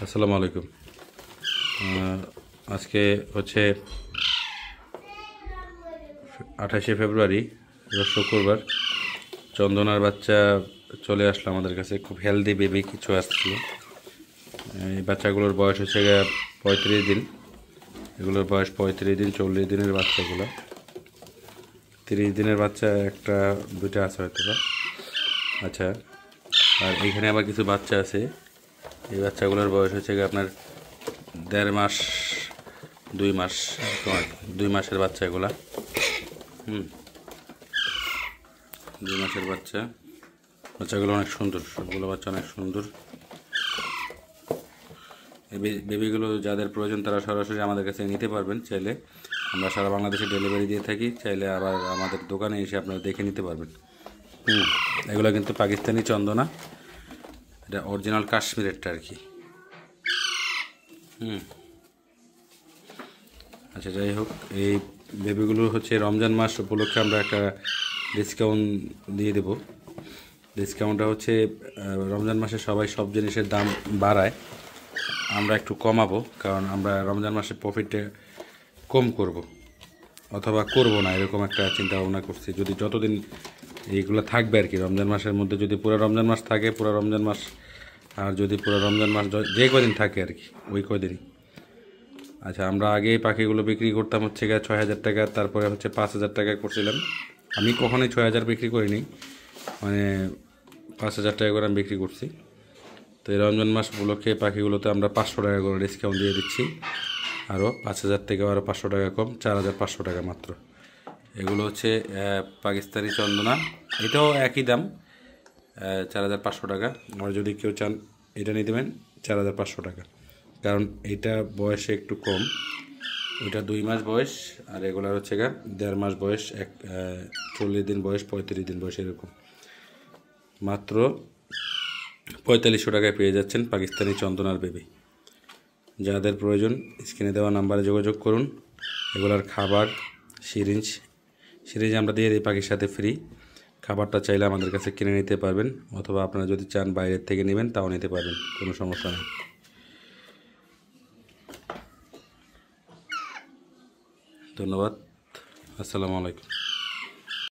আসসালামু আলাইকুম। আজকে হচ্ছে 28শে ফেব্রুয়ারি, রোজ শুক্রবার। চন্দনার বাচ্চা চলে আসলো আমাদের কাছে, খুব হেলদি বেবি কিছু আসছিল। এই বাচ্চাগুলোর বয়স হচ্ছে 35 দিন। এগুলোর বয়স 35 দিন, 40 দিনের বাচ্চাগুলো। 30 দিনের বাচ্চা একটা দুইটা আছে হয়তো বা। আচ্ছা, আর এইখানে আবার কিছু বাচ্চা আছে। এই বাচ্চাগুলোর বয়স হচ্ছে আপনার 1.5 মাস 2 মাস, 2 মাসের বাচ্চা এগুলা। 2 মাসের বাচ্চা। বাচ্চাগুলো অনেক সুন্দর, সবগুলো বাচ্চা অনেক সুন্দর। এই বেবিগুলো যাদের প্রয়োজন তারা সরাসরি আমাদের কাছে নিতে পারবেন। চাইলে আমরা সারা বাংলাদেশে ডেলিভারি দিয়ে থাকি, চাইলে আবার আমাদের দোকানে এসে আপনারা দেখে নিতে পারবেন। এগুলো কিন্তু পাকিস্তানি চন্দনা, এটা অরিজিনাল কাশ্মীরেরটা আর কি। আচ্ছা, যাই হোক, এই বেবিগুলো হচ্ছে রমজান মাস উপলক্ষে আমরা একটা ডিসকাউন্ট দিয়ে দেব। ডিসকাউন্টটা হচ্ছে রমজান মাসে সবাই সব জিনিসের দাম বাড়ায়, আমরা একটু কমাবো, কারণ আমরা রমজান মাসে প্রফিটে কম করব অথবা করব না, এরকম একটা চিন্তা ভাবনা করছি। যদি যতদিন এইগুলো থাকবে আর কি, রমজান মাসের মধ্যে যদি পুরো রমজান মাস থাকে, পুরো রমজান মাস, আর যদি পুরো রমজান মাস যে কদিন থাকে আর কি, ওই কদিনই। আচ্ছা, আমরা আগে এই পাখিগুলো বিক্রি করতাম হচ্ছে 6,000 টাকা, তারপরে হচ্ছে 5,000 টাকা করছিলাম। আমি কখনোই 6,000 বিক্রি করিনি, মানে 5,000 টাকা করে আমি বিক্রি করছি। তো এই রমজান মাস উপলক্ষে পাখিগুলোতে আমরা 500 টাকা করে ডিসকাউন্ট দিয়ে দিচ্ছি, আরও 5,000 থেকে আরও 500 টাকা কম, 4,500 টাকা মাত্র। এগুলো হচ্ছে পাকিস্তানি চন্দনা, এটাও একই দাম, 4,500 টাকা। আর যদি কেউ চান এটা নিয়ে দেবেন 4,500 টাকা, কারণ এইটা বয়সে একটু কম। ওইটা 2 মাস বয়স, আর এগুলার হচ্ছে 1.5 মাস বয়স, 40 দিন বয়স, 35 দিন বয়স, এরকম। মাত্র 4500 টাকায় পেয়ে যাচ্ছেন পাকিস্তানি চন্দনার বেবি। যাদের প্রয়োজন স্ক্রিনে দেওয়া নাম্বারে যোগাযোগ করুন। এগুলার খাবার, সিরিঞ্জ আমরা দিয়ে দিই পাখির সাথে ফ্রি। খাবারটা চাইলে আমাদের কাছে কিনে নিতে পারবেন, অথবা আপনারা যদি চান বাইরের থেকে নেবেন তাও নিতে পারবেন, কোনো সমস্যা নেই। ধন্যবাদ। আসসালামু আলাইকুম।